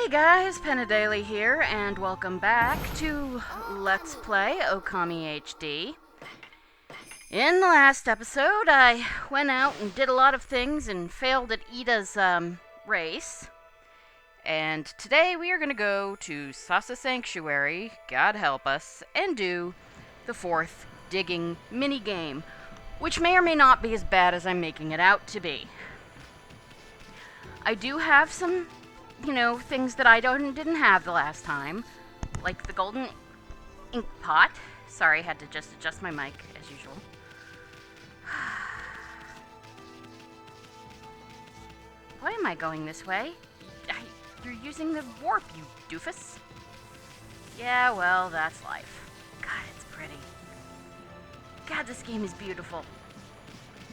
Hey guys, Penadaily here, and welcome back to Let's Play Okami HD. In the last episode, I went out and did a lot of things and failed at Ida's, race. And today we are going to go to Sasa Sanctuary, God help us, and do the fourth digging minigame, which may or may not be as bad as I'm making it out to be. I do have some, things that I didn't have the last time, like the golden ink pot. Sorry, I had to just adjust my mic as usual. Why am I going this way? You're using the warp, you doofus. Yeah, well, that's life. God, it's pretty. God, this game is beautiful.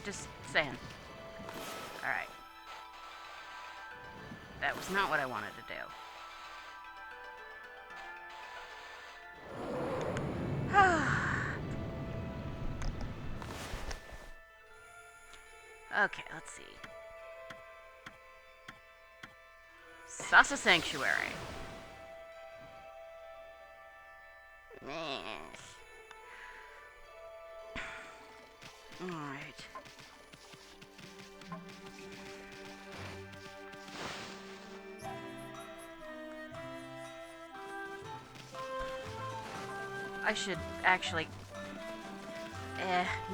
Just saying. Alright. That was not what I wanted to do. Okay, let's see. Sasa Sanctuary. Alright. I should actually...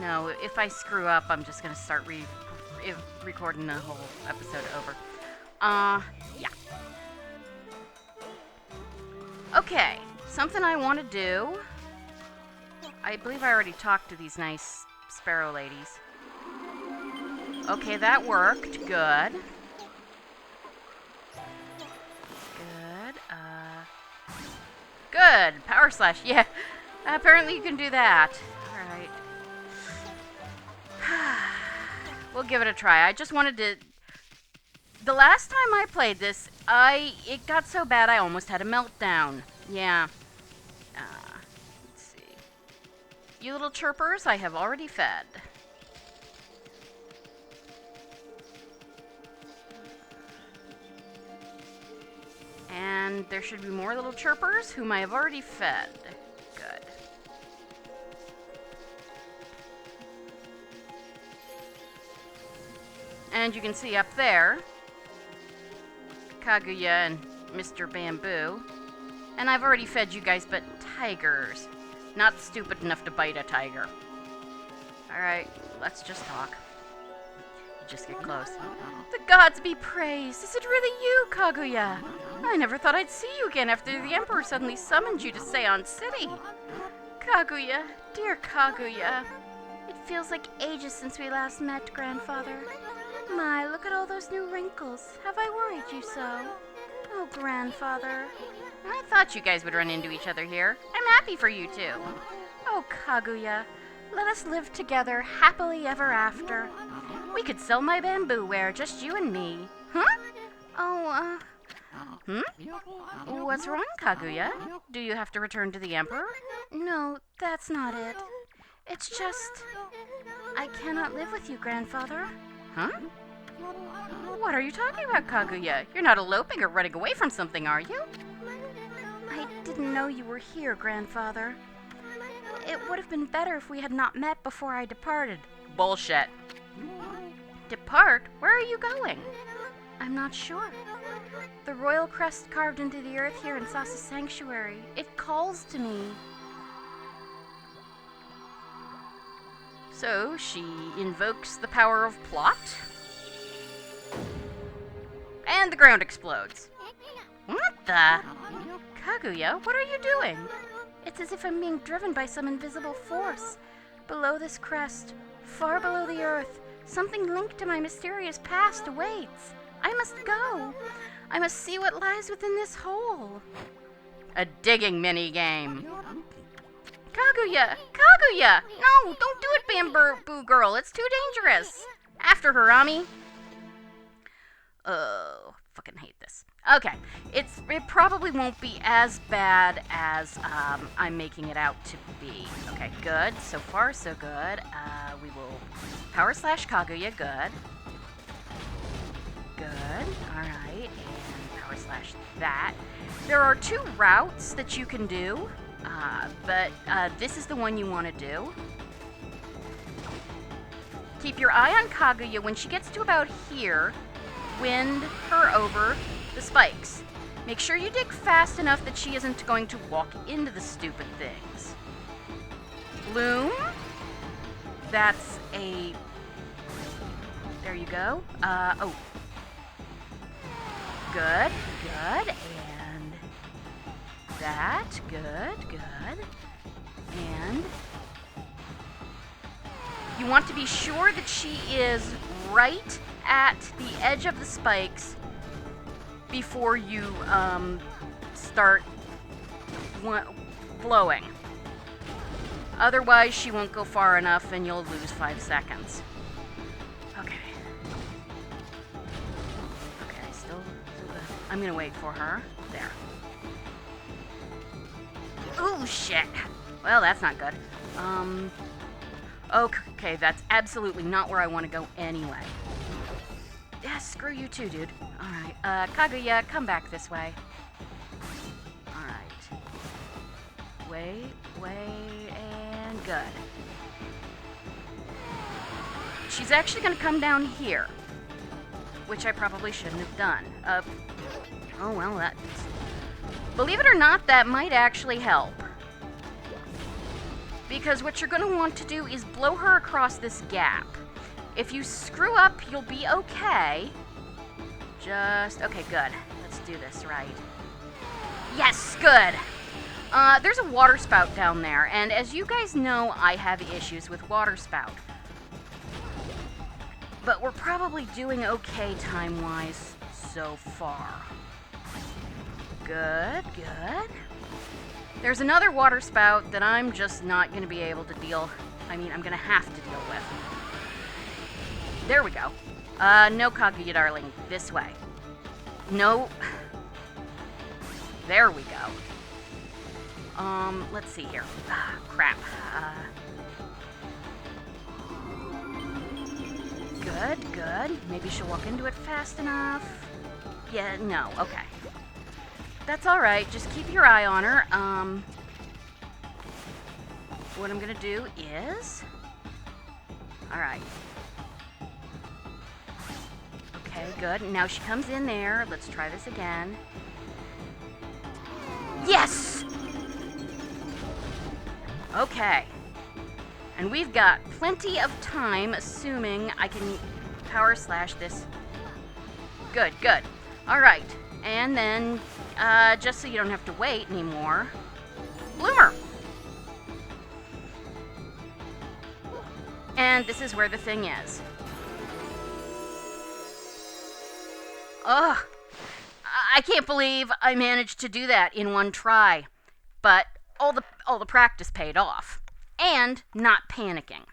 no, if I screw up, I'm just gonna start recording the whole episode over. Yeah. Okay, something I want to do. I believe I already talked to these nice sparrow ladies. Okay, that worked. Good. Good. Power slash. Yeah. Apparently you can do that. Alright. We'll give it a try. I just wanted to... The last time I played this, it got so bad I almost had a meltdown. Yeah. Let's see. You little chirpers, I have already fed. And there should be more little chirpers whom I have already fed. Good. And you can see up there, Kaguya and Mr. Bamboo. And I've already fed you guys, but tigers. Not stupid enough to bite a tiger. Alright, let's just talk. Just get close. The gods be praised! Is it really you, Kaguya? I never thought I'd see you again after the Emperor suddenly summoned you to Seon City. Kaguya, dear Kaguya. It feels like ages since we last met, Grandfather. My, look at all those new wrinkles. Have I worried you so? Oh, Grandfather. I thought you guys would run into each other here. I'm happy for you two. Oh, Kaguya. Let us live together happily ever after. We could sell my bamboo ware, just you and me. Huh? Oh, What's wrong, Kaguya? Do you have to return to the Emperor? No, that's not it. It's just... I cannot live with you, Grandfather. Huh? What are you talking about, Kaguya? You're not eloping or running away from something, are you? I didn't know you were here, Grandfather. It would have been better if we had not met before I departed. Bullshit. Depart? Where are you going? I'm not sure. The royal crest carved into the earth here in Sasa Sanctuary. It calls to me. So, she invokes the power of plot. And the ground explodes. What the? Kaguya, what are you doing? It's as if I'm being driven by some invisible force. Below this crest, far below the earth, something linked to my mysterious past awaits. I must go. I must see what lies within this hole. A digging minigame. Kaguya! Kaguya! No, don't do it, Bamboo Girl. It's too dangerous. After her, Ami. Oh, fucking hate this. Okay, it probably won't be as bad as I'm making it out to be. Okay, good. So far, so good. We will power slash Kaguya. Good. Good. All right, and power slash that. There are 2 routes that you can do, but this is the one you want to do. Keep your eye on Kaguya. When she gets to about here, wind her over the spikes. Make sure you dig fast enough that she isn't going to walk into the stupid things. Bloom. That's a... There you go. Oh. Good, good, and that, good, good, and you want to be sure that she is right at the edge of the spikes before you start blowing. Otherwise, she won't go far enough and you'll lose 5 seconds. Okay. Okay, still good. I'm gonna wait for her. There. Ooh, shit. Well, that's not good. Okay, that's absolutely not where I want to go anyway. Yeah, screw you too, dude. Alright, Kaguya, come back this way. Alright. Wait, and good. She's actually gonna come down here, which I probably shouldn't have done. Oh well, that... Believe it or not, that might actually help. Because what you're gonna want to do is blow her across this gap. If you screw up, you'll be okay. Okay, good. Let's do this right. Yes, good. There's a water spout down there, and as you guys know, I have issues with water spout. But we're probably doing okay time-wise so far. Good, good. There's another water spout that I'm just not going to be able to deal... I'm going to have to deal with. There we go. No, Kaguya, darling. This way. No. There we go. Let's see here. Crap. Good, good. Maybe she'll walk into it fast enough. Yeah, no, okay. That's alright, just keep your eye on her. What I'm gonna do is... Alright. Okay, good. Now she comes in there. Let's try this again. Yes! Okay. And we've got plenty of time, assuming I can power slash this. Good, good. Alright. And then, just so you don't have to wait anymore, Bloomer! And this is where the thing is. Ugh! I can't believe I managed to do that in one try. But all the practice paid off. And not panicking.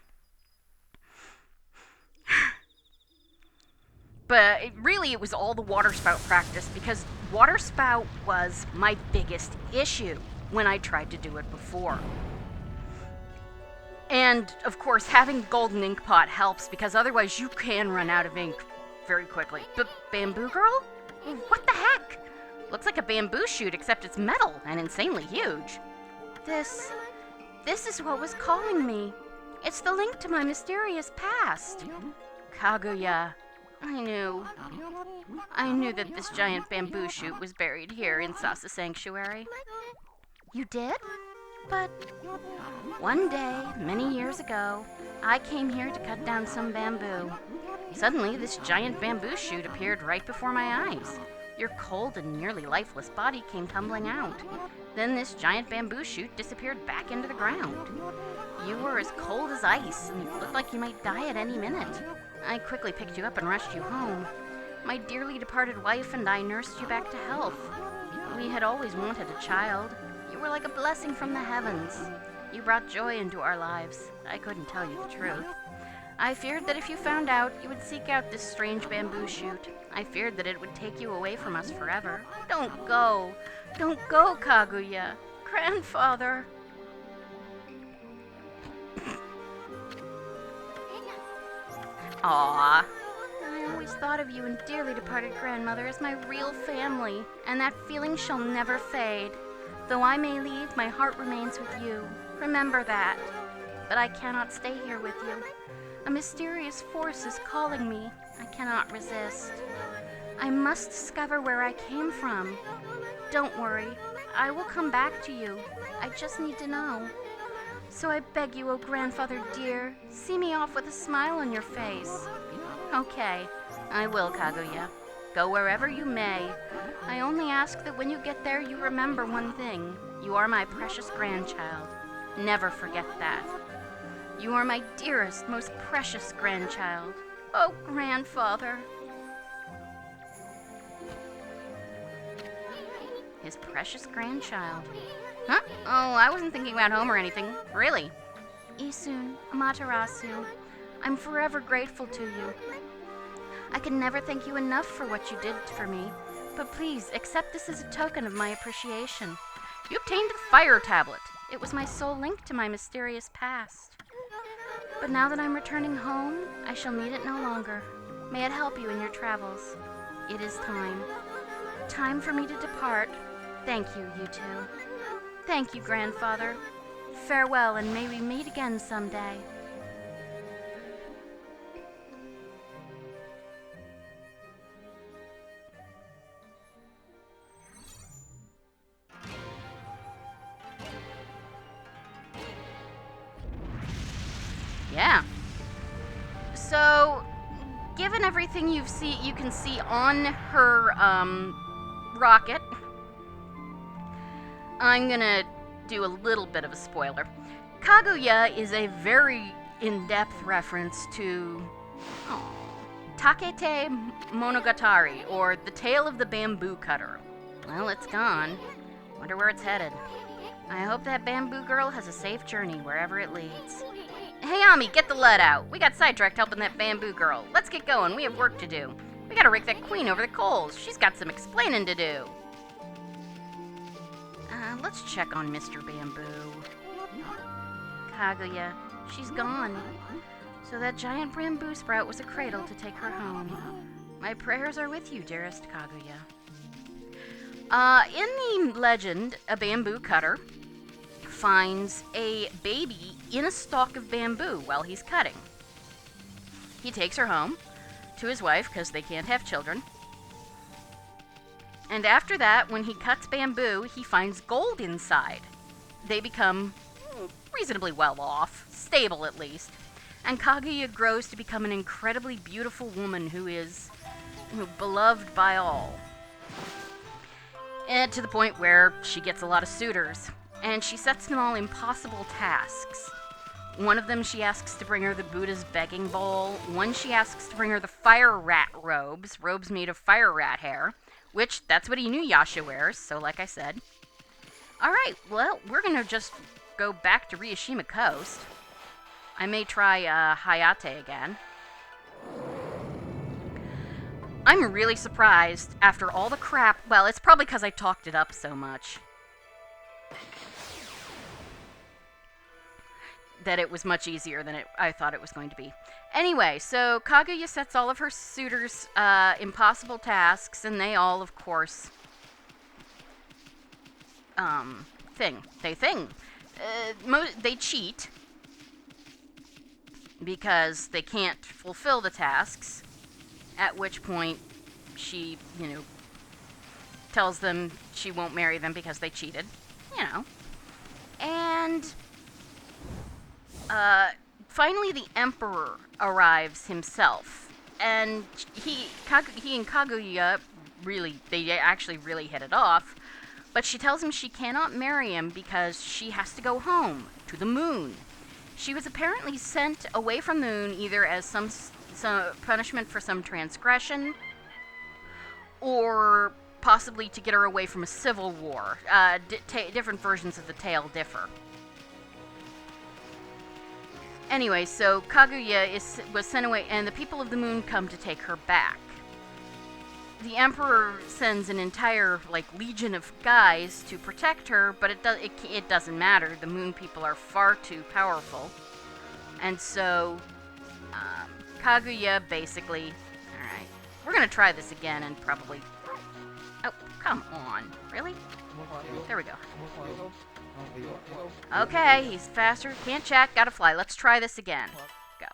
But it was all the water spout practice, because water spout was my biggest issue when I tried to do it before. And, of course, having golden ink pot helps, because otherwise you can run out of ink very quickly. But Bamboo Girl? What the heck? Looks like a bamboo shoot, except it's metal and insanely huge. This is what was calling me. It's the link to my mysterious past. Kaguya. I knew that this giant bamboo shoot was buried here in Sasa Sanctuary. You did? But one day, many years ago, I came here to cut down some bamboo. Suddenly, this giant bamboo shoot appeared right before my eyes. Your cold and nearly lifeless body came tumbling out. Then this giant bamboo shoot disappeared back into the ground. You were as cold as ice and looked like you might die at any minute. I quickly picked you up and rushed you home. My dearly departed wife and I nursed you back to health. We had always wanted a child. You were like a blessing from the heavens. You brought joy into our lives. I couldn't tell you the truth. I feared that if you found out, you would seek out this strange bamboo shoot. I feared that it would take you away from us forever. Don't go. Don't go, Kaguya. Grandfather. Aww. We always thought of you and dearly departed grandmother as my real family, and that feeling shall never fade. Though I may leave, my heart remains with you. Remember that. But I cannot stay here with you. A mysterious force is calling me. I cannot resist. I must discover where I came from. Don't worry. I will come back to you. I just need to know. So I beg you, oh grandfather dear, see me off with a smile on your face. Okay, I will, Kaguya. Go wherever you may. I only ask that when you get there, you remember one thing. You are my precious grandchild. Never forget that. You are my dearest, most precious grandchild. Oh, grandfather. His precious grandchild. Huh? Oh, I wasn't thinking about home or anything. Really? Isun, Amaterasu, I'm forever grateful to you. I can never thank you enough for what you did for me, but please accept this as a token of my appreciation. You obtained the fire tablet. It was my sole link to my mysterious past. But now that I'm returning home, I shall need it no longer. May it help you in your travels. It is time. Time for me to depart. Thank you, you two. Thank you, grandfather. Farewell, and may we meet again someday. Yeah. So, given everything you can see on her rocket, I'm gonna do a little bit of a spoiler. Kaguya is a very in-depth reference to Takete Monogatari, or The Tale of the Bamboo Cutter. Well, it's gone. Wonder where it's headed. I hope that bamboo girl has a safe journey wherever it leads. Hey, Ami, get the lead out. We got sidetracked helping that bamboo girl. Let's get going. We have work to do. We gotta rake that queen over the coals. She's got some explaining to do. Let's check on Mr. Bamboo. Kaguya, she's gone. So that giant bamboo sprout was a cradle to take her home. My prayers are with you, dearest Kaguya. In the legend, a bamboo cutter finds a baby in a stalk of bamboo while he's cutting. He takes her home to his wife because they can't have children. And after that, when he cuts bamboo, he finds gold inside. They become reasonably well off, stable at least. And Kaguya grows to become an incredibly beautiful woman who is beloved by all. And to the point where she gets a lot of suitors. And she sets them all impossible tasks. One of them she asks to bring her the Buddha's begging bowl. One she asks to bring her the fire rat robes made of fire rat hair. Which, that's what Inuyasha wears, so like I said. Alright, well, we're gonna just go back to Ryushima Coast. I may try Hayate again. I'm really surprised after all the crap. Well, it's probably because I talked it up so much that it was much easier than I thought it was going to be. Anyway, so Kaguya sets all of her suitors impossible tasks, and they all, of course, they cheat because they can't fulfill the tasks, at which point she, tells them she won't marry them because they cheated, and finally the Emperor arrives himself, and he and Kaguya they actually really hit it off, but she tells him she cannot marry him because she has to go home, to the moon. She was apparently sent away from the moon either as some punishment for some transgression, or possibly to get her away from a civil war. Different versions of the tale differ. Anyway, so Kaguya was sent away, and the people of the moon come to take her back. The Emperor sends an entire, legion of guys to protect her, but it doesn't matter. The moon people are far too powerful. And so, Kaguya basically, alright, We're gonna try this again and probably... Oh, come on. Really? There we go. Okay, he's faster. Can't check. Gotta fly. Let's try this again. Go.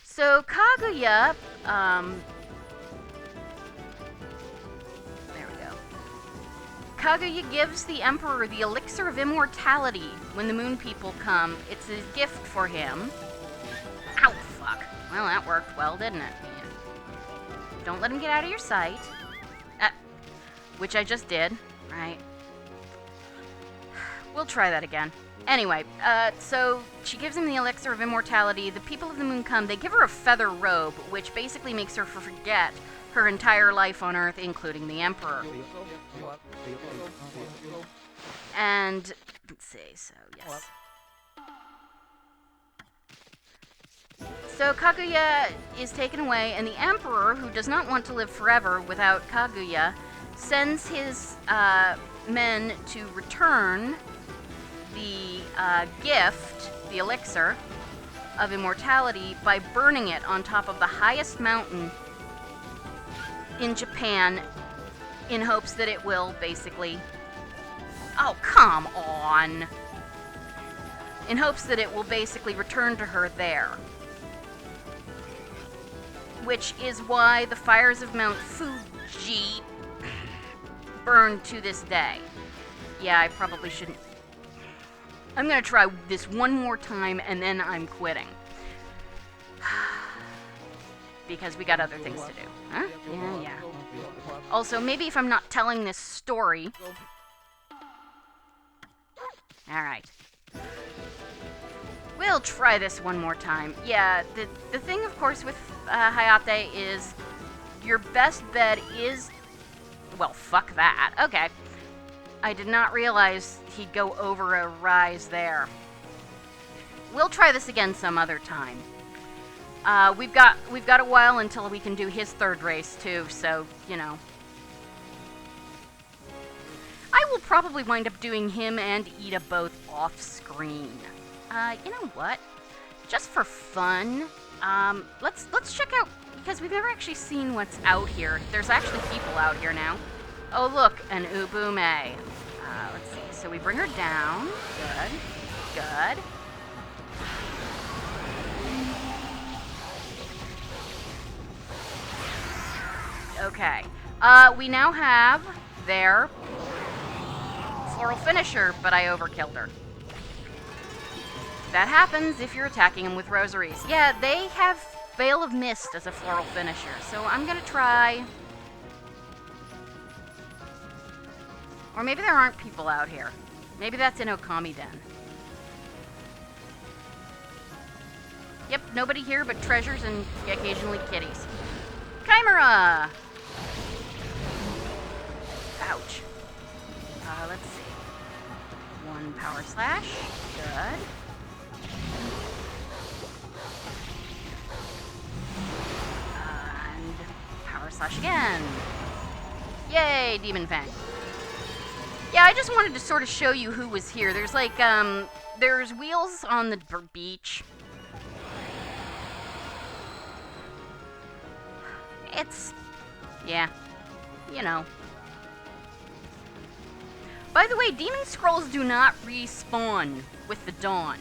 So, Kaguya, there we go. Kaguya gives the Emperor the elixir of immortality when the Moon People come. It's a gift for him. Ow, fuck. Well, that worked well, didn't it? Yeah. Don't let him get out of your sight. Which I just did, right? We'll try that again. Anyway, so she gives him the elixir of immortality. The people of the moon come. They give her a feather robe, which basically makes her forget her entire life on Earth, including the Emperor. And, let's see, so, yes. So Kaguya is taken away, and the Emperor, who does not want to live forever without Kaguya, sends his men to return the gift, the elixir of immortality, by burning it on top of the highest mountain in Japan in hopes that it will basically... Oh, come on! In hopes that it will basically return to her there. Which is why the fires of Mount Fuji burn to this day. Yeah, I probably shouldn't... I'm gonna try this one more time and then I'm quitting. Because we got other things to do. Huh? Yeah. Also, maybe if I'm not telling this story... Alright. We'll try this one more time. Yeah, the thing, of course, with Hayate is your best bet is... Well, fuck that. Okay. I did not realize he'd go over a rise there. We'll try this again some other time. We've got a while until we can do his third race, too, so, you know. I will probably wind up doing him and Ida both off-screen. You know what? Just for fun, let's check out, because we've never actually seen what's out here. There's actually people out here now. Oh, look, an Ubume. Let's see. So we bring her down. Good. Okay. We now have their floral finisher, but I overkilled her. That happens if you're attacking them with rosaries. Yeah, they have Veil of Mist as a floral finisher, so I'm gonna try... Or maybe there aren't people out here. Maybe that's in Okami then. Yep, nobody here but treasures and occasionally kitties. Chimera! Ouch. Let's see. One power slash. Good. And power slash again. Yay, Demon Fang. Yeah, I just wanted to sort of show you who was here. There's like, there's wheels on the beach. It's, yeah, you know. By the way, demon scrolls do not respawn with the dawn.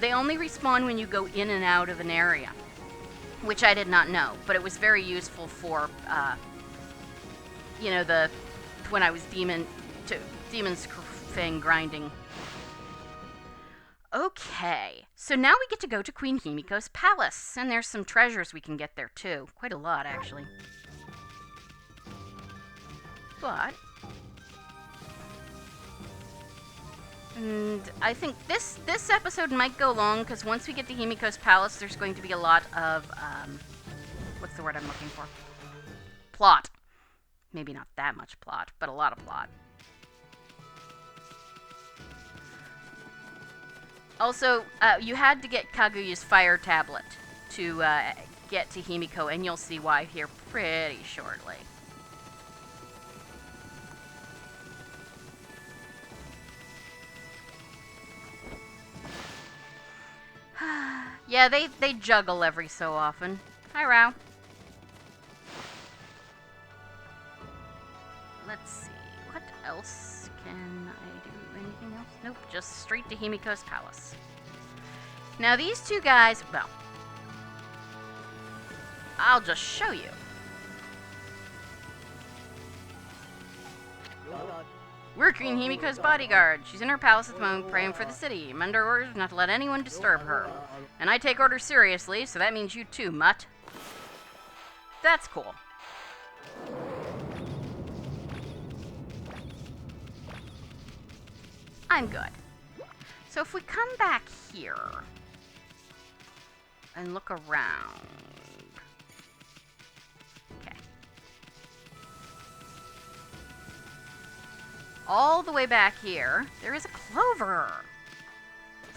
They only respawn when you go in and out of an area, which I did not know, but it was very useful for, you know, when I was demon's thing grinding. Okay, so now we get to go to Queen Himiko's palace, and there's some treasures we can get there too. Quite a lot, actually. But... And I think this episode might go long, because once we get to Himiko's palace, there's going to be a lot of, what's the word I'm looking for? Plot. Maybe not that much plot, but a lot of plot. Also, you had to get Kaguya's fire tablet to get to Himiko, and you'll see why here pretty shortly. Yeah, they juggle every so often. Hi, Rao. Let's see. What else can I do? Anything else? Nope. Just straight to Himiko's palace. Now, these two guys... Well, I'll just show you. We're Queen Himiko's bodyguard. She's in her palace at the moment praying for the city. I'm under orders not to let anyone disturb her. And I take orders seriously, so that means you too, mutt. That's cool. I'm good. So if we come back here and look around... All the way back here, there is a clover.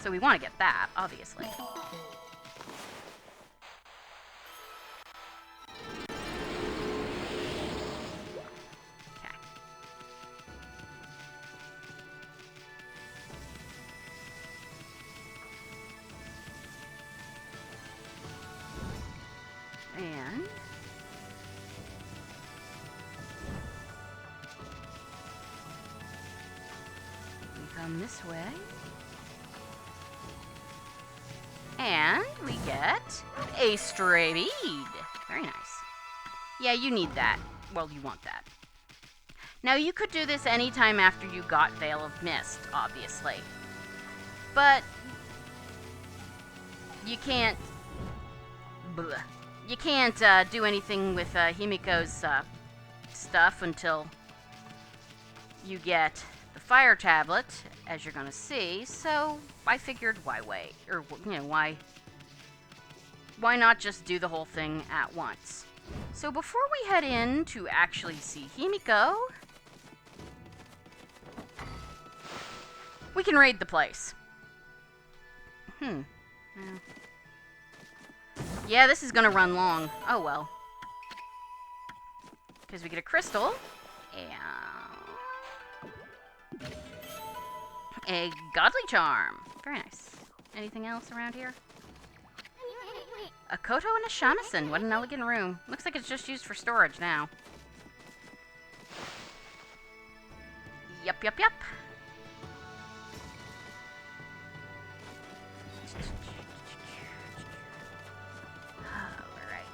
So we want to get that, obviously. Okay. And... come this way. And we get a stray bead. Very nice. Yeah, you need that. Well, you want that. Now, you could do this anytime after you got Veil of Mist, obviously. But you can't... Bleh. You can't do anything with Himiko's stuff until you get the fire tablet, as you're gonna see, so I figured why wait, or, you know, why not just do the whole thing at once. So before we head in to actually see Himiko, we can raid the place. Yeah, this is gonna run long. Oh well. Because we get a crystal, and a godly charm. Very nice. Anything else around here? A koto and a shamisen. What an elegant room. Looks like it's just used for storage now. Yup. Alright.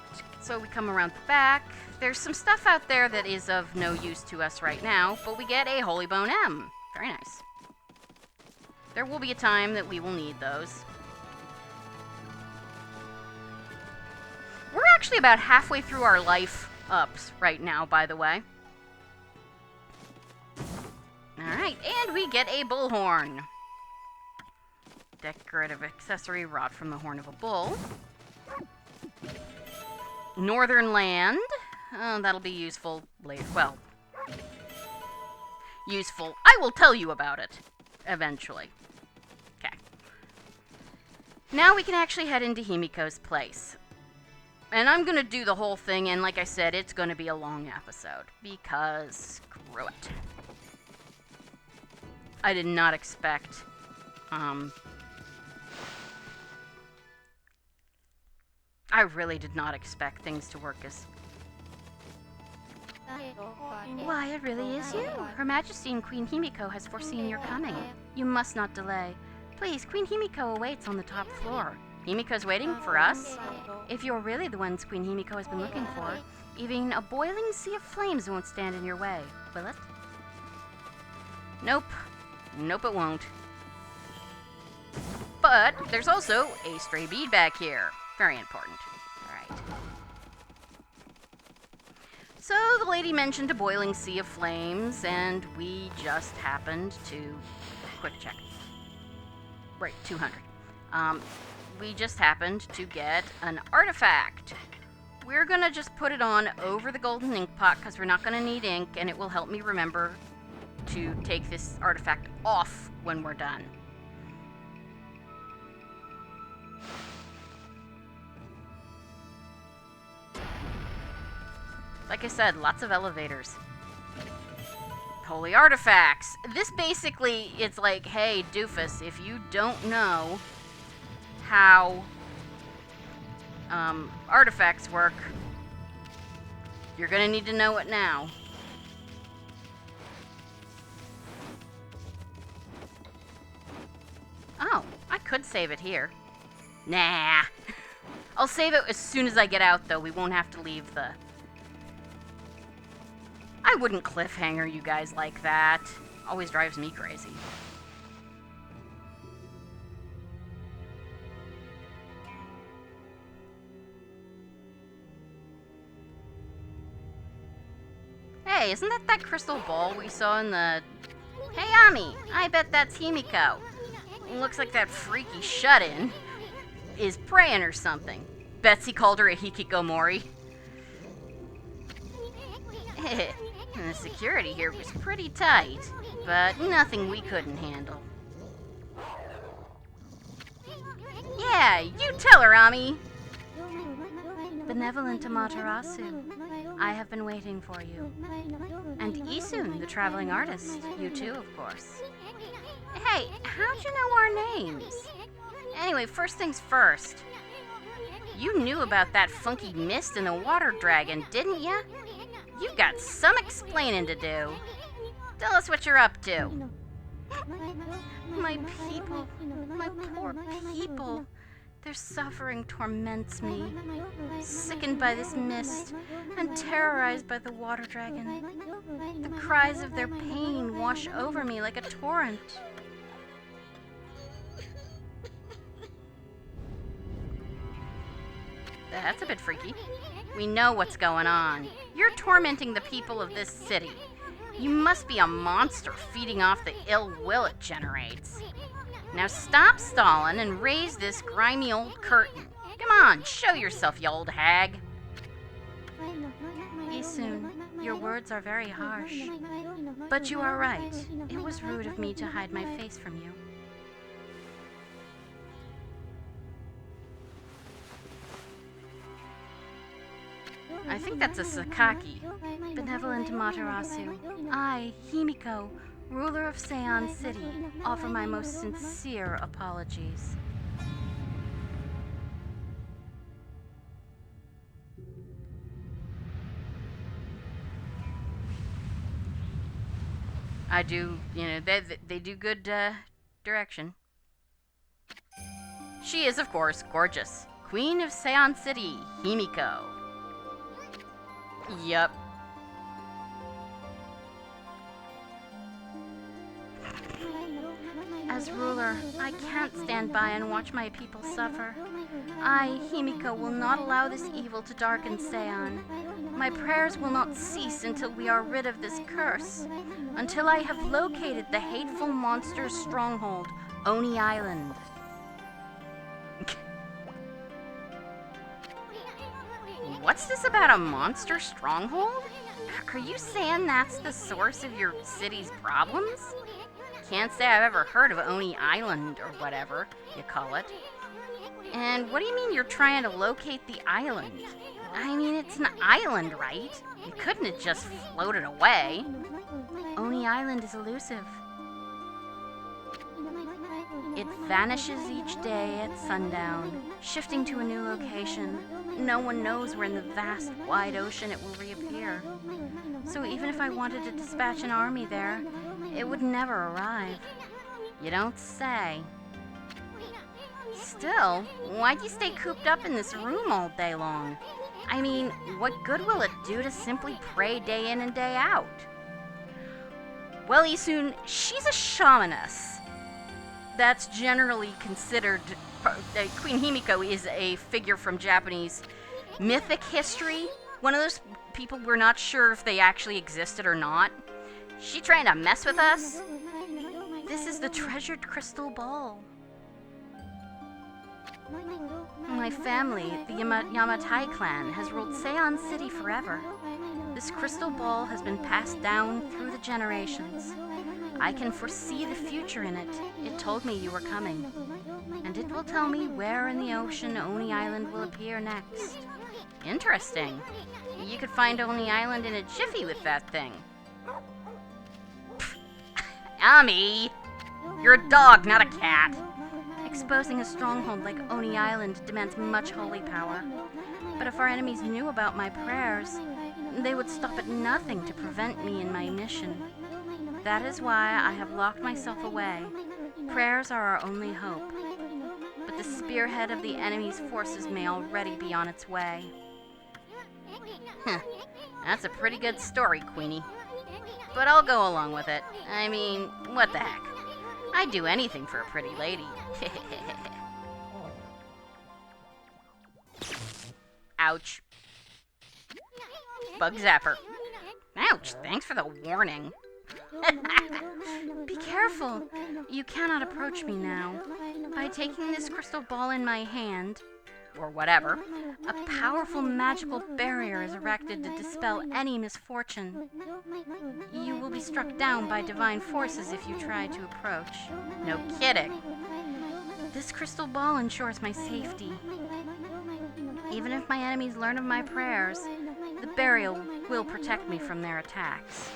So we come around the back. There's some stuff out there that is of no use to us right now, but we get a Holy Bone M. Very nice. There will be a time that we will need those. We're actually about halfway through our life ups right now, by the way. Alright, and we get a bullhorn. Decorative accessory wrought from the horn of a bull. Northern Land. That'll be useful later. Well, useful. I will tell you about it eventually. Okay. Now we can actually head into Himiko's place. And I'm going to do the whole thing, and like I said, it's going to be a long episode. Because, screw it. I did not expect, I really did not expect things to work as... Why, it really is you. Her Majesty and Queen Himiko has foreseen your coming. You must not delay. Please, Queen Himiko awaits on the top floor. Himiko's waiting for us. If you're really the ones Queen Himiko has been looking for, even a boiling sea of flames won't stand in your way, will it? Nope. Nope, it won't. But there's also a stray bead back here. Very important. Alright. So the lady mentioned a boiling sea of flames, and we just happened to... Quick check. Right, 200. We just happened to get an artifact. We're gonna just put it on over the golden ink pot, because we're not gonna need ink, and it will help me remember to take this artifact off when we're done. Like I said, lots of elevators. Holy artifacts. This basically, it's like, hey, doofus, if you don't know how artifacts work. You're gonna need to know it now. Oh, I could save it here. Nah. I'll save it as soon as I get out, though. We won't have to leave the... I wouldn't cliffhanger you guys like that. Always drives me crazy. Hey, isn't that crystal ball we saw in the... Hey, Ami! I bet that's Himiko. Looks like that freaky shut-in is praying or something. Betsy called her a hikikomori. The security here was pretty tight, but nothing we couldn't handle. Yeah, you tell her, Ami! Benevolent Amaterasu, I have been waiting for you. And Isun, the traveling artist. You too, of course. Hey, how'd you know our names? Anyway, first things first. You knew about that funky mist and the water dragon, didn't ya? You've got some explaining to do. Tell us what you're up to. My people, my poor people. Their suffering torments me. Sickened by this mist and terrorized by the water dragon. The cries of their pain wash over me like a torrent. That's a bit freaky. We know what's going on. You're tormenting the people of this city. You must be a monster feeding off the ill will it generates. Now stop stalling and raise this grimy old curtain. Come on, show yourself, you old hag. Isun, your words are very harsh. But you are right. It was rude of me to hide my face from you. I think that's a Sakaki. Benevolent Amaterasu, I, Himiko, ruler of Seion City, offer my most sincere apologies. I do, they do good direction. She is, of course, gorgeous. Queen of Seion City, Himiko. Yup. As ruler, I can't stand by and watch my people suffer. I, Himiko, will not allow this evil to darken Seion. My prayers will not cease until we are rid of this curse. Until I have located the hateful monster's stronghold, Oni Island. What's this about a monster stronghold? Are you saying that's the source of your city's problems? Can't say I've ever heard of Oni Island or whatever you call it. And what do you mean you're trying to locate the island? I mean, it's an island, right? You couldn't have just floated away. Oni Island is elusive. It vanishes each day at sundown, shifting to a new location. No one knows where in the vast, wide ocean it will reappear. So even if I wanted to dispatch an army there, it would never arrive. You don't say. Still, why'd you stay cooped up in this room all day long? I mean, what good will it do to simply pray day in and day out? Well, Isun, she's a shamaness. That's generally considered... Queen Himiko is a figure from Japanese mythic history. One of those people we're not sure if they actually existed or not. She trying to mess with us? This is the treasured crystal ball. My family, the Yamatai clan, has ruled Seion City forever. This crystal ball has been passed down through the generations. I can foresee the future in it. It told me you were coming. And it will tell me where in the ocean Oni Island will appear next. Interesting. You could find Oni Island in a jiffy with that thing. Ami! You're a dog, not a cat. Exposing a stronghold like Oni Island demands much holy power. But if our enemies knew about my prayers, they would stop at nothing to prevent me in my mission. That is why I have locked myself away. Prayers are our only hope. But the spearhead of the enemy's forces may already be on its way. Huh. That's a pretty good story, Queenie. But I'll go along with it. I mean, what the heck? I'd do anything for a pretty lady. Ouch. Bug zapper. Ouch, thanks for the warning. Be careful. You cannot approach me now. By taking this crystal ball in my hand, or whatever, a powerful magical barrier is erected to dispel any misfortune. You will be struck down by divine forces if you try to approach. No kidding. This crystal ball ensures my safety. Even if my enemies learn of my prayers, the barrier will protect me from their attacks.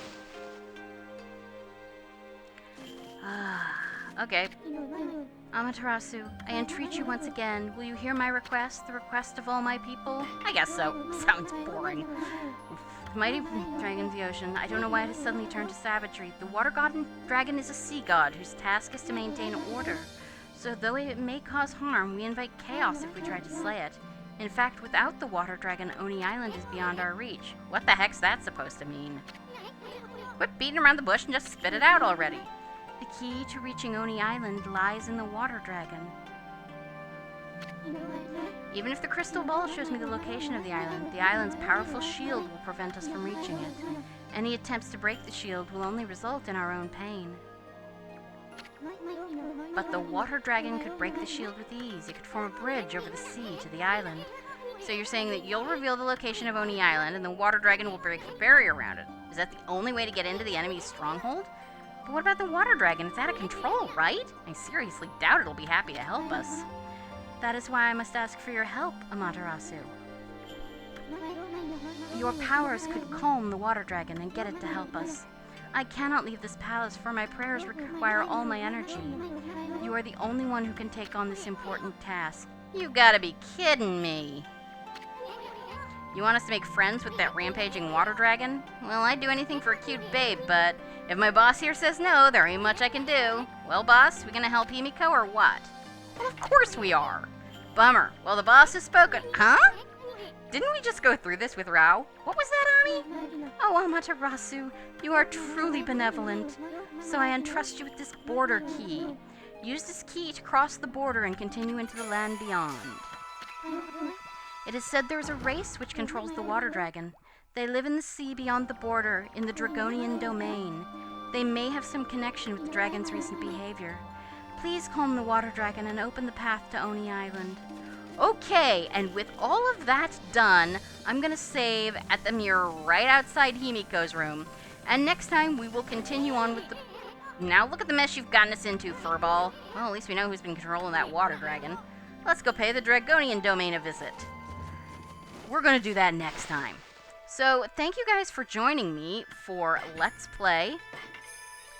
Okay. Amaterasu, I entreat you once again. Will you hear my request, the request of all my people? I guess so. Sounds boring. The mighty dragon of the ocean. I don't know why it has suddenly turned to savagery. The water god and dragon is a sea god whose task is to maintain order. So though it may cause harm, we invite chaos if we try to slay it. In fact, without the water dragon, Oni Island is beyond our reach. What the heck's that supposed to mean? Quit beating around the bush and just spit it out already. The key to reaching Oni Island lies in the water dragon. Even if the crystal ball shows me the location of the island's powerful shield will prevent us from reaching it. Any attempts to break the shield will only result in our own pain. But the water dragon could break the shield with ease. It could form a bridge over the sea to the island. So you're saying that you'll reveal the location of Oni Island and the water dragon will break the barrier around it. Is that the only way to get into the enemy's stronghold? But what about the water dragon? It's out of control, right? I seriously doubt it'll be happy to help us. That is why I must ask for your help, Amaterasu. Your powers could calm the water dragon and get it to help us. I cannot leave this palace, for my prayers require all my energy. You are the only one who can take on this important task. You gotta be kidding me. You want us to make friends with that rampaging water dragon? Well, I'd do anything for a cute babe, but if my boss here says no, there ain't much I can do. Well, boss, we gonna help Himiko or what? Well, of course we are. Bummer. Well, the boss has spoken. Huh? Didn't we just go through this with Rao? What was that, Ami? Oh, Amaterasu, you are truly benevolent. So I entrust you with this border key. Use this key to cross the border and continue into the land beyond. It is said there is a race which controls the water dragon. They live in the sea beyond the border, in the Dragonian domain. They may have some connection with the dragon's recent behavior. Please calm the water dragon and open the path to Oni Island. Okay, and with all of that done, I'm gonna save at the mirror right outside Himiko's room. And next time we will continue on with the... Now look at the mess you've gotten us into, Furball. Well, at least we know who's been controlling that water dragon. Let's go pay the Dragonian domain a visit. We're gonna do that next time. So, thank you guys for joining me for Let's Play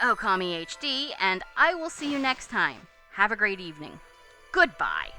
Okami HD, and I will see you next time. Have a great evening. Goodbye.